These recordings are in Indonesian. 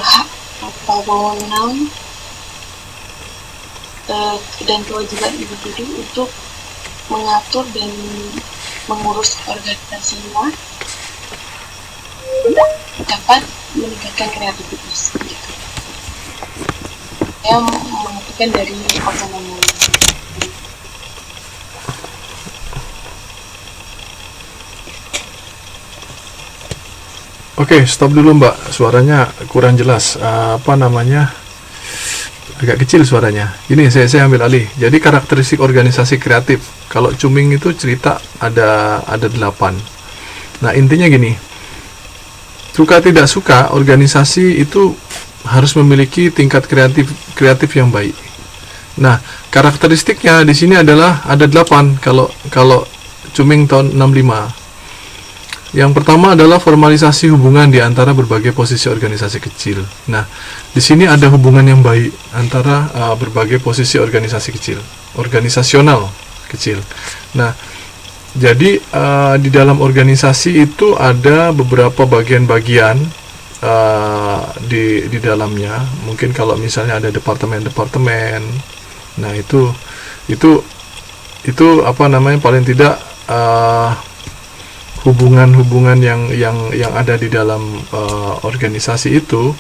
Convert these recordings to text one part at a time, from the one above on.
hak atau wewenang dan kewajiban individu untuk mengatur dan mengurus organisasinya dapat meningkatkan kreativitas gitu. Saya mengartikan dari otonomi. Oke, stop dulu Mbak, suaranya kurang jelas. Agak kecil suaranya. Ini saya ambil alih. Jadi karakteristik organisasi kreatif. Kalau Cuming itu cerita ada 8. Nah, intinya gini. Suka tidak suka, organisasi itu harus memiliki tingkat kreatif yang baik. Nah, karakteristiknya di sini adalah ada 8 kalau Cuming tahun 65. Yang pertama adalah formalisasi hubungan di antara berbagai posisi organisasi kecil. Nah, di sini ada hubungan yang baik antara berbagai posisi organisasi kecil, organisasional kecil. Nah, jadi di dalam organisasi itu ada beberapa bagian-bagian di dalamnya. Mungkin kalau misalnya ada departemen-departemen, nah itu paling tidak hubungan-hubungan yang ada di dalam organisasi itu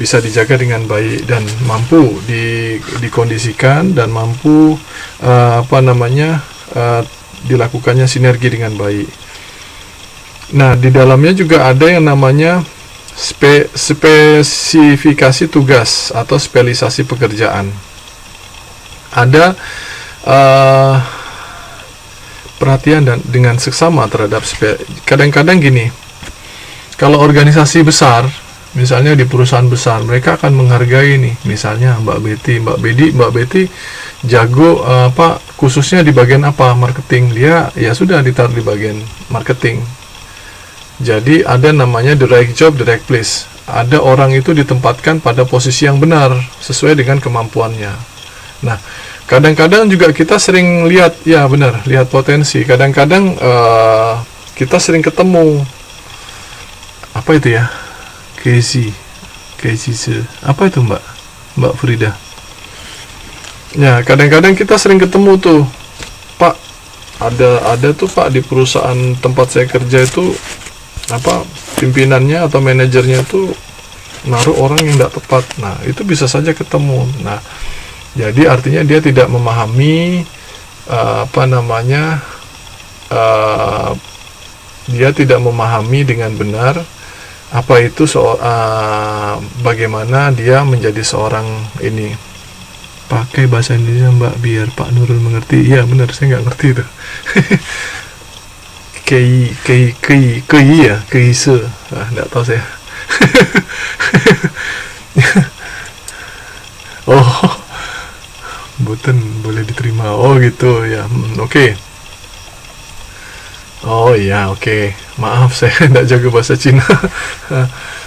bisa dijaga dengan baik dan mampu dikondisikan dan mampu dilakukannya sinergi dengan baik. Nah, di dalamnya juga ada yang namanya spesifikasi tugas atau spesialisasi pekerjaan. Ada perhatian dan dengan seksama terhadap kadang-kadang gini, kalau organisasi besar, misalnya di perusahaan besar, mereka akan menghargai nih, misalnya Mbak Betty jago khususnya di bagian apa, marketing, dia ya sudah ditaruh di bagian marketing. Jadi ada namanya the right job, the right place. Ada orang itu ditempatkan pada posisi yang benar sesuai dengan kemampuannya. Nah, kadang-kadang juga kita sering lihat potensi. Kadang-kadang kita sering ketemu apa itu ya, apa itu Mbak Frida? Ya, kadang-kadang kita sering ketemu tuh, Pak, ada tuh Pak di perusahaan tempat saya kerja itu pimpinannya atau manajernya itu naruh orang yang tidak tepat. Nah, itu bisa saja ketemu. Nah, jadi artinya dia tidak memahami dia tidak memahami dengan benar apa itu bagaimana dia menjadi seorang ini. Pakai bahasa Indonesia Mbak biar Pak Nurul mengerti. Iya benar, saya nggak ngerti itu. Nggak tahu saya. Oh, Buten boleh diterima. Oh gitu ya. Oke. Oh iya, oke. Maaf saya tidak jago bahasa Cina.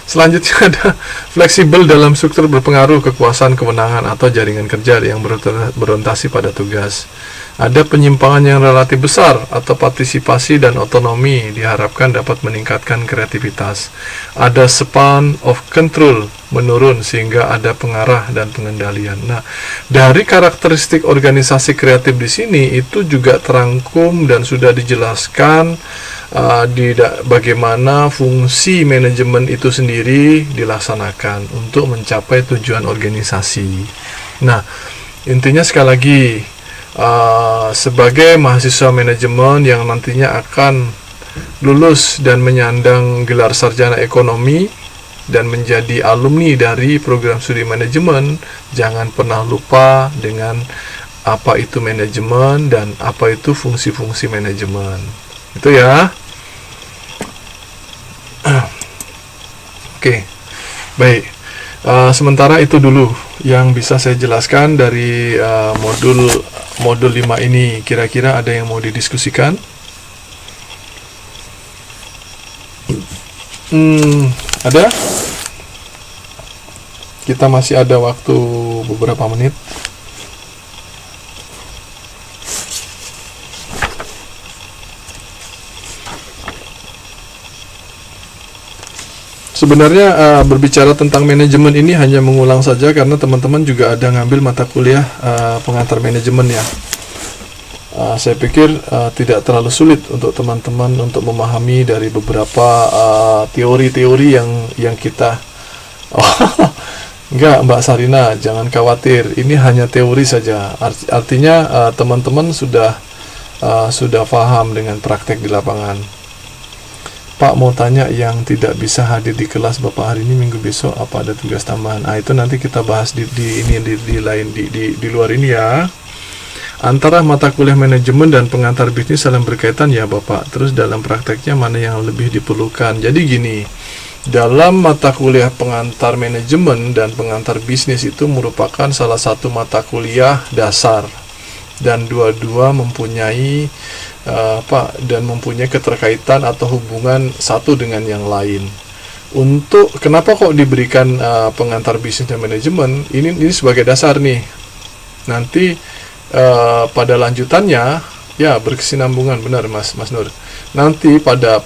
Selanjutnya ada fleksibel dalam struktur berpengaruh, kekuasaan, kewenangan atau jaringan kerja yang berorientasi pada tugas. Ada penyimpangan yang relatif besar atau partisipasi dan otonomi diharapkan dapat meningkatkan kreativitas. Ada span of control menurun sehingga ada pengarah dan pengendalian. Nah, dari karakteristik organisasi kreatif di sini itu juga terangkum dan sudah dijelaskan bagaimana fungsi manajemen itu sendiri dilaksanakan untuk mencapai tujuan organisasi. Nah, intinya sekali lagi, sebagai mahasiswa manajemen yang nantinya akan lulus dan menyandang gelar sarjana ekonomi dan menjadi alumni dari program studi manajemen, jangan pernah lupa dengan apa itu manajemen dan apa itu fungsi-fungsi manajemen. Itu ya. Oke, baik. Sementara itu dulu yang bisa saya jelaskan dari modul 5 ini. Kira-kira ada yang mau didiskusikan? Ada? Kita masih ada waktu beberapa menit. sebenarnya berbicara tentang manajemen ini hanya mengulang saja karena teman-teman juga ada ngambil mata kuliah pengantar manajemen ya. Saya pikir tidak terlalu sulit untuk teman-teman untuk memahami dari beberapa teori-teori yang kita enggak Mbak Sarina, jangan khawatir, ini hanya teori saja. Artinya teman-teman sudah paham dengan praktek di lapangan. Pak mau tanya, yang tidak bisa hadir di kelas Bapak hari ini minggu besok apa ada tugas tambahan? Itu nanti kita bahas di luar ini ya. Antara mata kuliah manajemen dan pengantar bisnis saling berkaitan ya Bapak. Terus dalam prakteknya mana yang lebih diperlukan? Jadi gini, dalam mata kuliah pengantar manajemen dan pengantar bisnis itu merupakan salah satu mata kuliah dasar, dan dua-dua mempunyai mempunyai keterkaitan atau hubungan satu dengan yang lain. Untuk kenapa kok diberikan pengantar bisnis dan manajemen ini sebagai dasar nih. Nanti pada lanjutannya ya berkesinambungan, benar Mas Nur. Nanti pada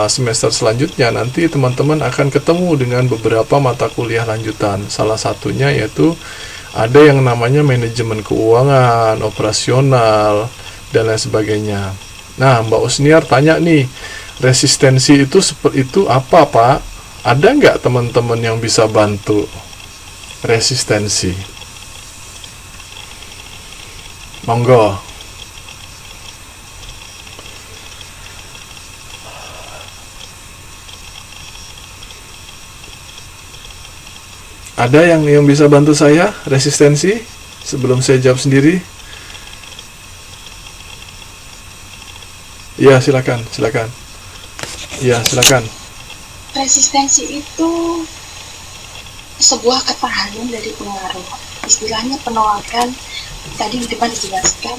semester selanjutnya nanti teman-teman akan ketemu dengan beberapa mata kuliah lanjutan. Salah satunya yaitu ada yang namanya manajemen keuangan, operasional, dan lain sebagainya. Nah, Mbak Usniar tanya nih, resistensi itu seperti itu apa Pak? Ada nggak teman-teman yang bisa bantu resistensi? Monggo. Ada yang bisa bantu saya resistensi sebelum saya jawab sendiri? Ya, silakan. Ya, silakan. Resistensi itu sebuah ketahanan dari pengaruh. Istilahnya penolakan, tadi di depan dijelaskan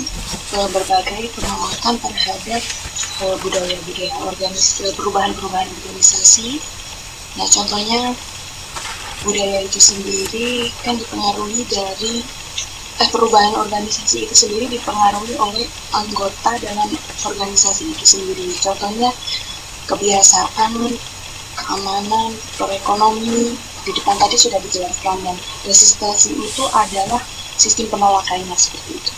berbagai penolakan terhadap budaya-budaya perubahan-perubahan organisasi. Nah, contohnya budaya itu sendiri kan dipengaruhi dari perubahan organisasi itu sendiri dipengaruhi oleh anggota dalam organisasi itu sendiri. Contohnya kebiasaan, keamanan, perekonomian, di depan tadi sudah dijelaskan, dan resistensi itu adalah sistem penolakannya seperti itu.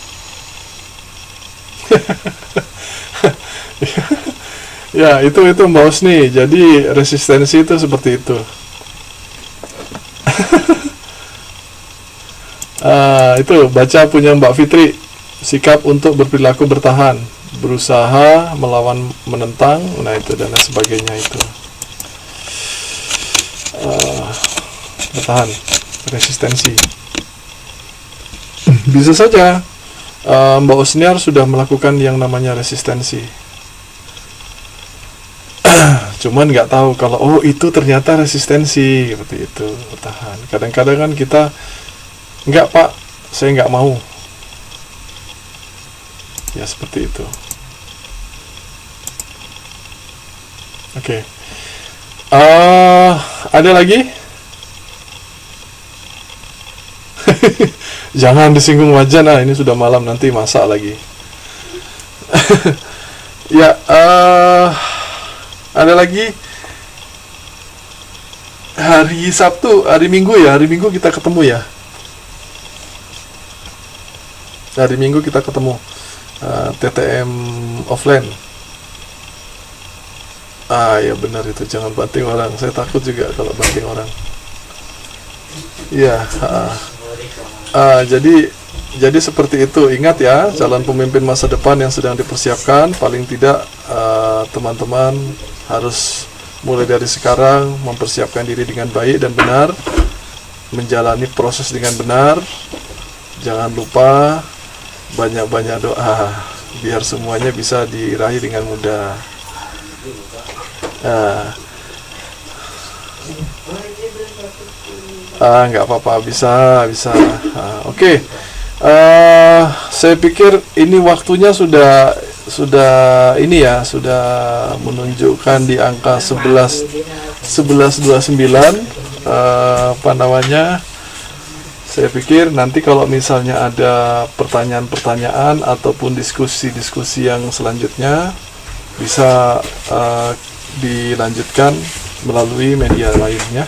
Ya, itu Mbak Usni. Jadi resistensi itu seperti itu. Itu baca punya Mbak Fitri, sikap untuk berperilaku bertahan, berusaha melawan menentang, nah itu dan lain sebagainya itu. Bertahan, resistensi. Bisa saja Mbak Usniar sudah melakukan yang namanya resistensi. Cuman nggak tahu kalau itu ternyata resistensi seperti itu, bertahan. Kadang-kadang kan kita enggak Pak, saya nggak mau. Ya seperti itu. Oke. Ada lagi? Jangan disinggung wajan, ini sudah malam, nanti masak lagi. Ya, ada lagi? Hari Sabtu, hari Minggu kita ketemu ya. Hari Minggu kita ketemu TTM offline. Ya benar itu, jangan banting orang. Saya takut juga kalau banting orang. Iya. Jadi seperti itu. Ingat ya, calon pemimpin masa depan yang sedang dipersiapkan, paling tidak teman-teman harus mulai dari sekarang mempersiapkan diri dengan baik dan benar, menjalani proses dengan benar. Jangan lupa banyak-banyak doa biar semuanya bisa diraih dengan mudah. Nggak apa-apa, bisa. Oke. Saya pikir ini waktunya sudah ini ya, sudah menunjukkan di angka 11.29. Apa namanya? Saya pikir nanti kalau misalnya ada pertanyaan-pertanyaan ataupun diskusi-diskusi yang selanjutnya bisa dilanjutkan melalui media lainnya.